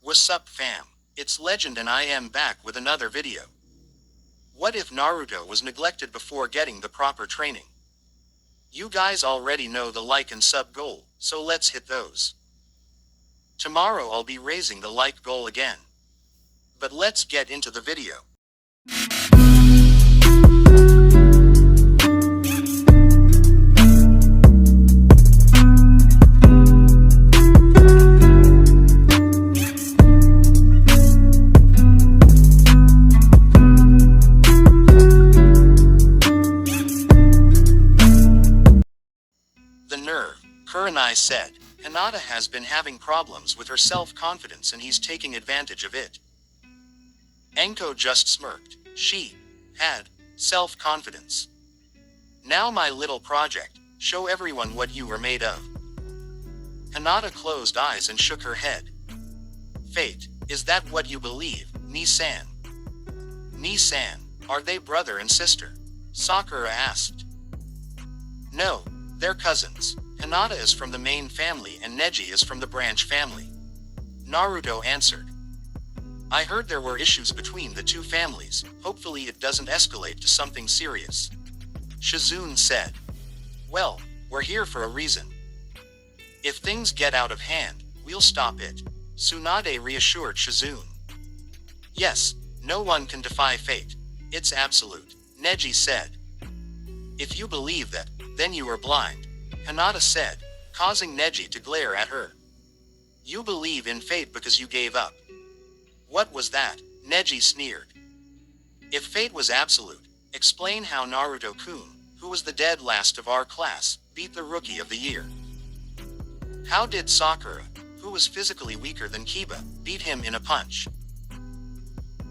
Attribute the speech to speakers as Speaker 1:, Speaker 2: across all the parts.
Speaker 1: What's up fam? It's Legend and I am back with another video. What if Naruto was neglected before getting the proper training? You guys already know the like and sub goal, so let's hit those. Tomorrow I'll be raising the like goal again. But let's get into the video. The nerve, Kurenai said. Hinata has been having problems with her self-confidence and he's taking advantage of it. Enko just smirked. She had self-confidence. Now my little project, show everyone what you are made of. Hinata closed eyes and shook her head. Fate, is that what you believe, Ni-san? Ni-san, are they brother and sister? Sakura asked. No, they're cousins. Hinata is from the main family and Neji is from the branch family. Naruto answered. I heard there were issues between the two families, hopefully it doesn't escalate to something serious. Shizune said. Well, we're here for a reason. If things get out of hand, we'll stop it. Tsunade reassured Shizune. Yes, no one can defy fate. It's absolute, Neji said. If you believe that, then you are blind, Hinata said, causing Neji to glare at her. You believe in fate because you gave up. What was that? Neji sneered. If fate was absolute, explain how Naruto-kun, who was the dead last of our class, beat the rookie of the year. How did Sakura, who was physically weaker than Kiba, beat him in a punch?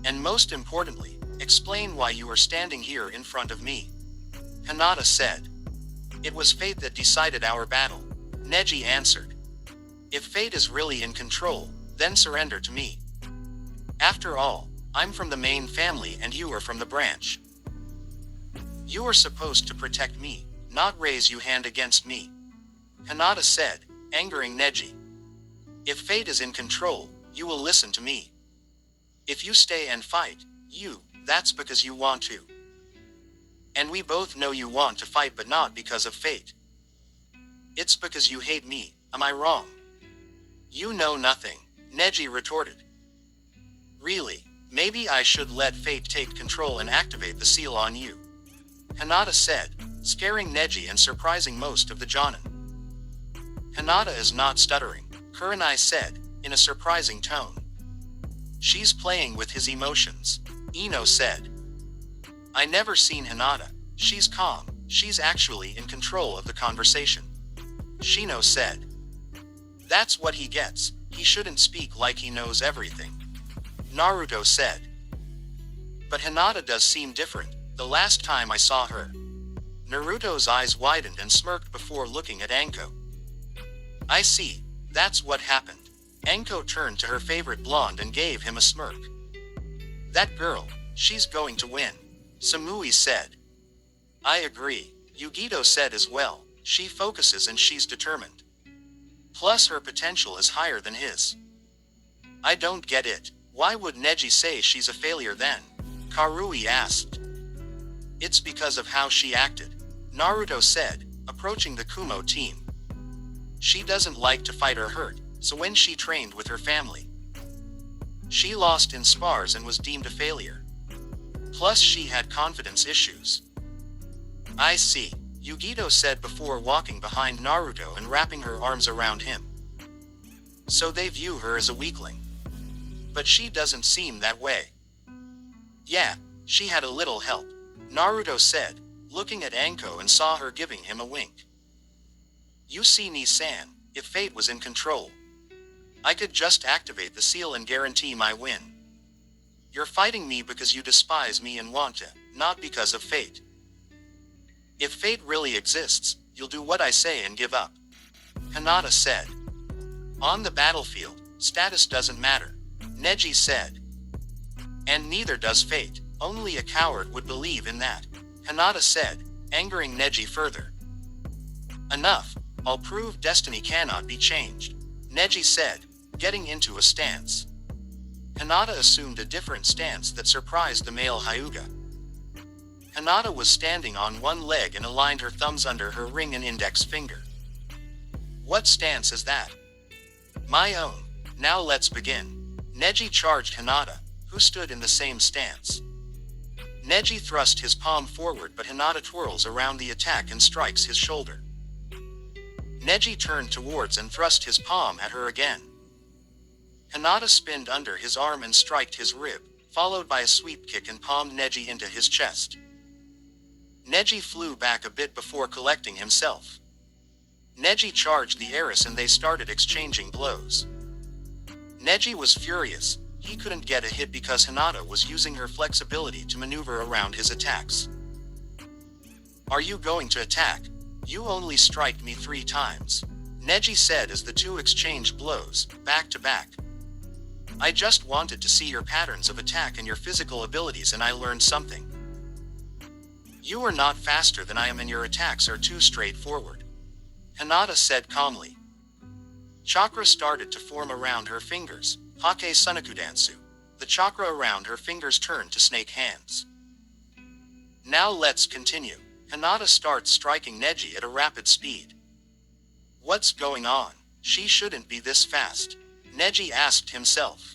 Speaker 1: And most importantly, explain why you are standing here in front of me. Hinata said. It was fate that decided our battle, Neji answered. If fate is really in control, then surrender to me. After all, I'm from the main family and you are from the branch. You are supposed to protect me, not raise your hand against me. Hinata said, angering Neji. If fate is in control, you will listen to me. If you stay and fight, that's because you want to. And we both know you want to fight but not because of fate. It's because you hate me, am I wrong? You know nothing, Neji retorted. Really, maybe I should let fate take control and activate the seal on you. Hinata said, scaring Neji and surprising most of the Jonin. Hinata is not stuttering, Kurenai said, in a surprising tone. She's playing with his emotions, Ino said. I never seen Hinata. She's calm, she's actually in control of the conversation. Shino said. That's what he gets, he shouldn't speak like he knows everything. Naruto said. But Hinata does seem different, the last time I saw her. Naruto's eyes widened and smirked before looking at Anko. I see, that's what happened. Anko turned to her favorite blonde and gave him a smirk. That girl, she's going to win. Samui said. I agree, Yugito said as well, she focuses and she's determined. Plus her potential is higher than his. I don't get it, why would Neji say she's a failure then? Karui asked. It's because of how she acted, Naruto said, approaching the Kumo team. She doesn't like to fight or hurt, so when she trained with her family, she lost in spars and was deemed a failure. Plus she had confidence issues. I see, Yugito said before walking behind Naruto and wrapping her arms around him. So they view her as a weakling. But she doesn't seem that way. Yeah, she had a little help, Naruto said, looking at Anko and saw her giving him a wink. You see Ni-san, if fate was in control, I could just activate the seal and guarantee my win. You're fighting me because you despise me and want to, not because of fate. If fate really exists, you'll do what I say and give up. Hinata said. On the battlefield, status doesn't matter, Neji said. And neither does fate, only a coward would believe in that, Hinata said, angering Neji further. Enough, I'll prove destiny cannot be changed, Neji said, getting into a stance. Hinata assumed a different stance that surprised the male Hyuga. Hinata was standing on one leg and aligned her thumbs under her ring and index finger. What stance is that? My own. Now let's begin. Neji charged Hinata, who stood in the same stance. Neji thrust his palm forward, but Hinata twirls around the attack and strikes his shoulder. Neji turned towards and thrust his palm at her again. Hinata spinned under his arm and striked his rib, followed by a sweep kick and palmed Neji into his chest. Neji flew back a bit before collecting himself. Neji charged the heiress and they started exchanging blows. Neji was furious. He couldn't get a hit because Hinata was using her flexibility to maneuver around his attacks. Are you going to attack? You only striked me 3 times. Neji said as the two exchanged blows, back to back. I just wanted to see your patterns of attack and your physical abilities, and I learned something. You are not faster than I am and your attacks are too straightforward. Hinata said calmly. Chakra started to form around her fingers, Hake Sunakudansu. The chakra around her fingers turned to snake hands. Now let's continue. Hinata starts striking Neji at a rapid speed. What's going on? She shouldn't be this fast. Neji asked himself.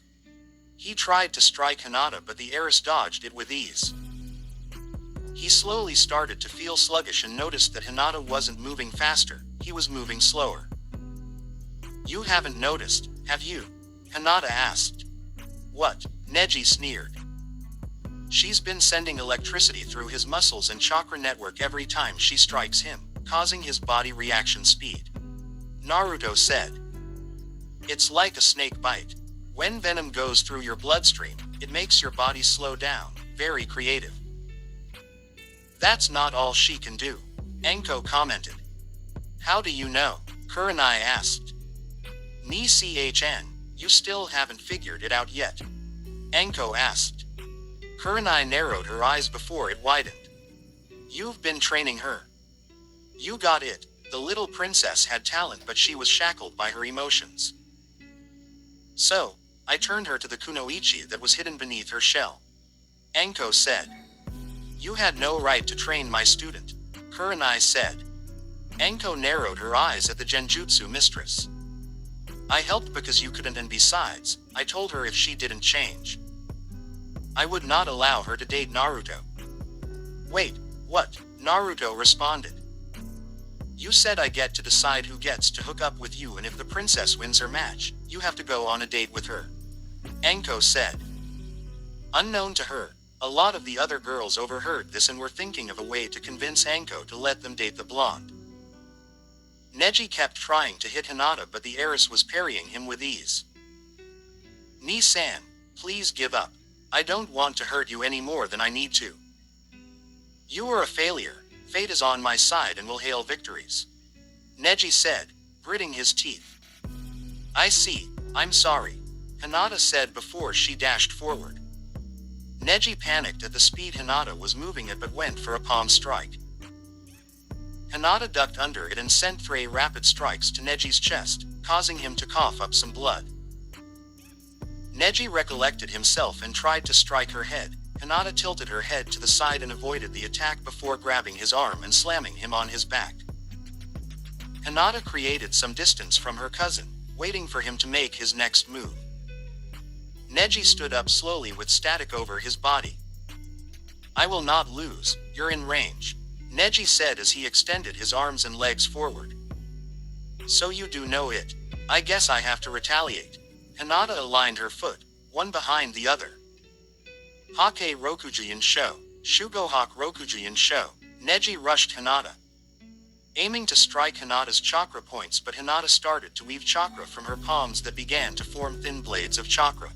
Speaker 1: He tried to strike Hinata, but the heiress dodged it with ease. He slowly started to feel sluggish and noticed that Hinata wasn't moving faster, he was moving slower. You haven't noticed, have you? Hinata asked. What? Neji sneered. She's been sending electricity through his muscles and chakra network every time she strikes him, causing his body reaction speed. Naruto said. It's like a snake bite. When venom goes through your bloodstream, it makes your body slow down. Very creative. That's not all she can do, Enko commented. How do you know? Kurenai asked. Ni chn, you still haven't figured it out yet? Enko asked. Kurenai narrowed her eyes before it widened. You've been training her. You got it. The little princess had talent, but she was shackled by her emotions. So, I turned her to the kunoichi that was hidden beneath her shell. Enko said. You had no right to train my student, Kurenai said. Enko narrowed her eyes at the genjutsu mistress. I helped because you couldn't, and besides, I told her if she didn't change, I would not allow her to date Naruto. Wait, what? Naruto responded. You said I get to decide who gets to hook up with you, and if the princess wins her match, you have to go on a date with her, Enko said. Unknown to her, a lot of the other girls overheard this and were thinking of a way to convince Enko to let them date the blonde. Neji kept trying to hit Hinata, but the heiress was parrying him with ease. Ni-san, please give up. I don't want to hurt you any more than I need to. You are a failure. Fate is on my side and will hail victories, Neji said, gritting his teeth. I see, I'm sorry, Hinata said before she dashed forward. Neji panicked at the speed Hinata was moving at, but went for a palm strike. Hinata ducked under it and sent 3 rapid strikes to Neji's chest, causing him to cough up some blood. Neji recollected himself and tried to strike her head. Hinata tilted her head to the side and avoided the attack before grabbing his arm and slamming him on his back. Hinata created some distance from her cousin, waiting for him to make his next move. Neji stood up slowly with static over his body. I will not lose, you're in range, Neji said as he extended his arms and legs forward. So you do know it. I guess I have to retaliate. Hinata aligned her foot, one behind the other. Hake Rokujian Sho, Shugohak Rokujian Sho. Neji rushed Hinata, aiming to strike Hinata's chakra points, but Hinata started to weave chakra from her palms that began to form thin blades of chakra.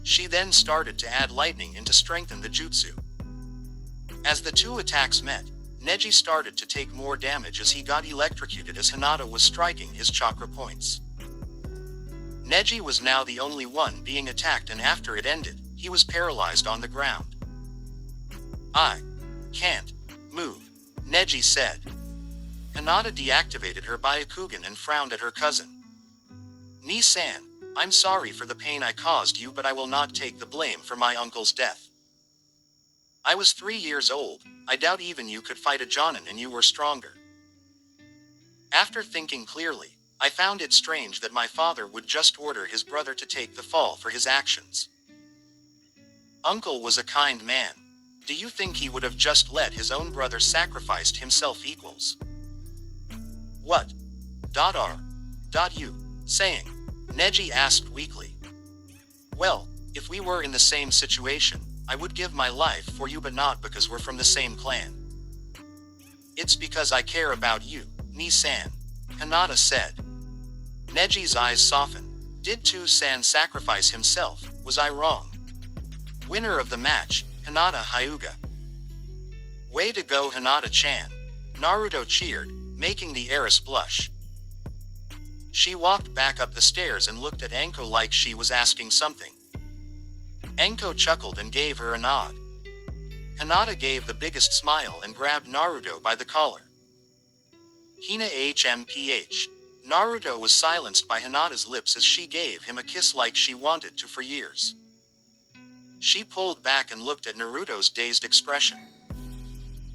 Speaker 1: She then started to add lightning in to strengthen the jutsu. As the two attacks met, Neji started to take more damage as he got electrocuted as Hinata was striking his chakra points. Neji was now the only one being attacked, and after it ended, he was paralyzed on the ground. I can't move, Neji said. Hinata deactivated her Byakugan and frowned at her cousin. Ni-san, I'm sorry for the pain I caused you, but I will not take the blame for my uncle's death. I was 3 years old. I doubt even you could fight a Jonin and you were stronger. After thinking clearly, I found it strange that my father would just order his brother to take the fall for his actions. Uncle was a kind man. Do you think he would have just let his own brother sacrifice himself equals? What? R. You, saying? Neji asked weakly. Well, if we were in the same situation, I would give my life for you, but not because we're from the same clan. It's because I care about you, Ni-san, Hinata said. Neji's eyes softened. Did Tu-san sacrifice himself? Was I wrong? Winner of the match, Hinata Hyuga. Way to go, Hinata-chan. Naruto cheered, making the heiress blush. She walked back up the stairs and looked at Anko like she was asking something. Anko chuckled and gave her a nod. Hinata gave the biggest smile and grabbed Naruto by the collar. Hina HMPH. Naruto was silenced by Hinata's lips as she gave him a kiss like she wanted to for years. She pulled back and looked at Naruto's dazed expression.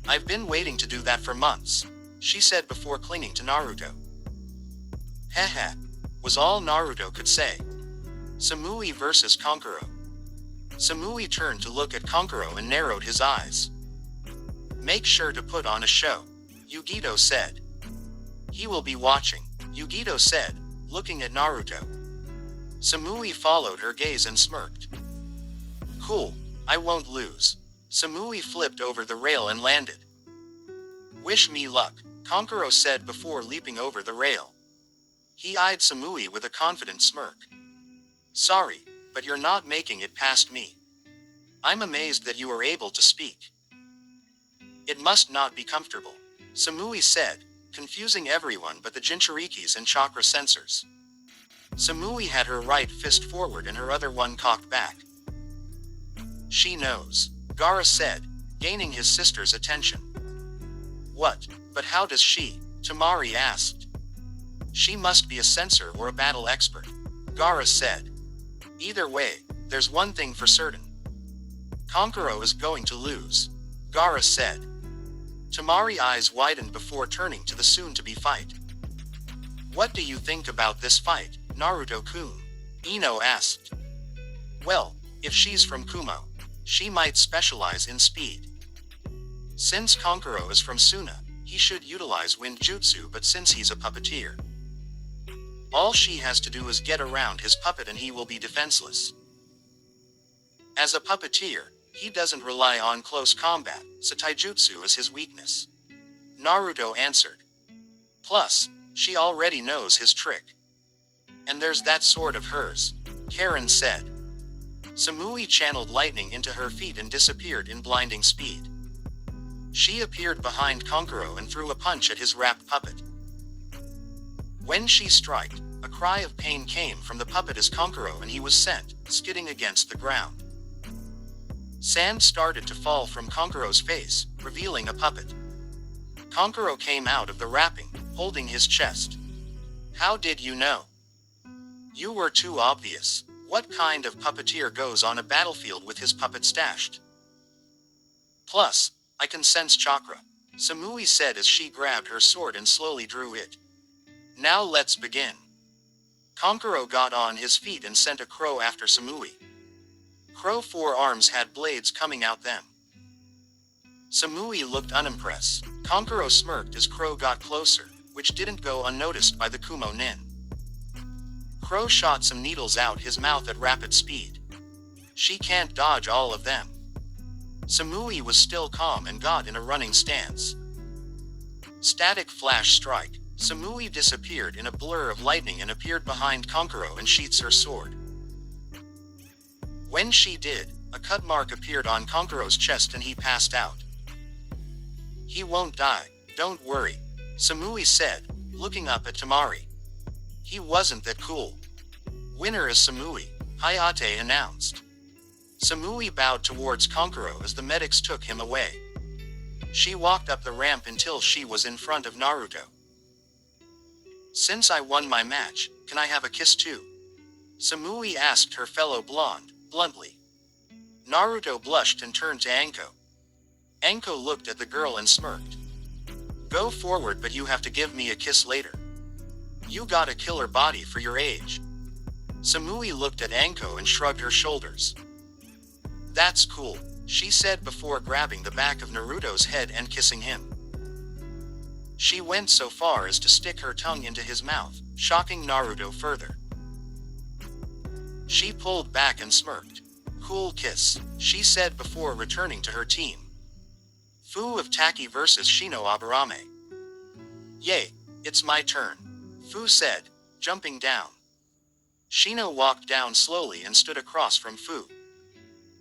Speaker 1: I've been waiting to do that for months, she said before clinging to Naruto. Heh, was all Naruto could say. Samui versus Kankuro. Samui turned to look at Kankuro and narrowed his eyes. Make sure to put on a show, Yugito said. He will be watching, Yugito said, looking at Naruto. Samui followed her gaze and smirked. Cool, I won't lose. Samui flipped over the rail and landed. Wish me luck, Kankuro said before leaping over the rail. He eyed Samui with a confident smirk. Sorry, but you're not making it past me. I'm amazed that you are able to speak. It must not be comfortable, Samui said, confusing everyone but the Jinchurikis and chakra sensors. Samui had her right fist forward and her other one cocked back. She knows, Gaara said, gaining his sister's attention. What, but how does she? Tamari asked. She must be a sensor or a battle expert, Gaara said. Either way, there's one thing for certain. Kankuro is going to lose, Gaara said. Tamari's eyes widened before turning to the soon-to-be fight. What do you think about this fight, Naruto-kun? Ino asked. Well, if she's from Kumo, she might specialize in speed. Since Kankuro is from Suna, he should utilize wind jutsu, but since he's a puppeteer, all she has to do is get around his puppet and he will be defenseless. As a puppeteer, he doesn't rely on close combat, so taijutsu is his weakness, Naruto answered. Plus, she already knows his trick. And there's that sword of hers, Karen said. Samui channeled lightning into her feet and disappeared in blinding speed. She appeared behind Kankuro and threw a punch at his wrapped puppet. When she struck, a cry of pain came from the puppet as Kankuro and he was sent, skidding against the ground. Sand started to fall from Kankuro's face, revealing a puppet. Kankuro came out of the wrapping, holding his chest. How did you know? You were too obvious. What kind of puppeteer goes on a battlefield with his puppet stashed? Plus, I can sense chakra, Samui said as she grabbed her sword and slowly drew it. Now let's begin. Kankuro got on his feet and sent a crow after Samui. Crow forearms had blades coming out them. Samui looked unimpressed. Kankuro smirked as Crow got closer, which didn't go unnoticed by the Kumo nin. Crow shot some needles out his mouth at rapid speed. She can't dodge all of them. Samui was still calm and got in a running stance. Static flash strike. Samui disappeared in a blur of lightning and appeared behind Kankuro and sheaths her sword. When she did, a cut mark appeared on Kankuro's chest and he passed out. He won't die, don't worry, Samui said, looking up at Tamari. He wasn't that cool. Winner is Samui, Hayate announced. Samui bowed towards Kankuro as the medics took him away. She walked up the ramp until she was in front of Naruto. Since I won my match, can I have a kiss too? Samui asked her fellow blonde, bluntly. Naruto blushed and turned to Anko. Anko looked at the girl and smirked. Go forward, but you have to give me a kiss later. You got a killer body for your age. Samui looked at Anko and shrugged her shoulders. That's cool, she said before grabbing the back of Naruto's head and kissing him. She went so far as to stick her tongue into his mouth, shocking Naruto further. She pulled back and smirked. Cool kiss, she said before returning to her team. Fu of Taki versus Shino Aburame. Yay, it's my turn, Fu said, jumping down. Shino walked down slowly and stood across from Fu.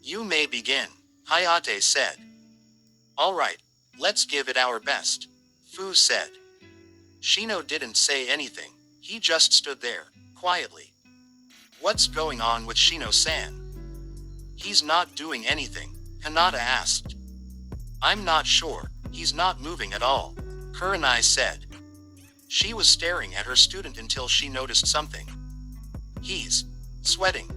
Speaker 1: You may begin, Hayate said. Alright, let's give it our best, Fu said. Shino didn't say anything, he just stood there, quietly. What's going on with Shino-san? He's not doing anything, Hinata asked. I'm not sure, he's not moving at all, Kurenai said. She was staring at her student until she noticed something. He's sweating.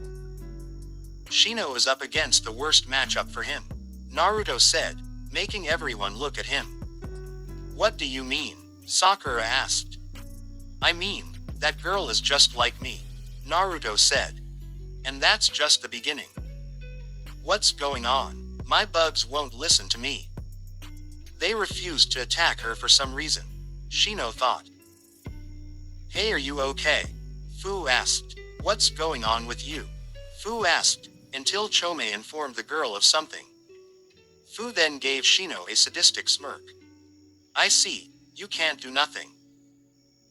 Speaker 1: Shino is up against the worst matchup for him, Naruto said, making everyone look at him. What do you mean? Sakura asked. I mean, that girl is just like me, Naruto said. And that's just the beginning. What's going on? My bugs won't listen to me. They refused to attack her for some reason, Shino thought. Hey, are you okay? Fu asked. What's going on with you? Fu asked, until Chome informed the girl of something. Fu then gave Shino a sadistic smirk. I see, you can't do nothing.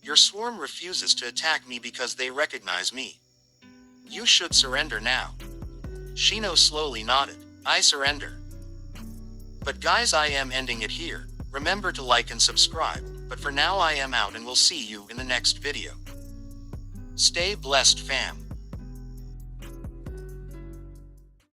Speaker 1: Your swarm refuses to attack me because they recognize me. You should surrender now. Shino slowly nodded. I surrender. But guys, I am ending it here. Remember to like and subscribe, but for now I am out and we'll see you in the next video. Stay blessed, fam.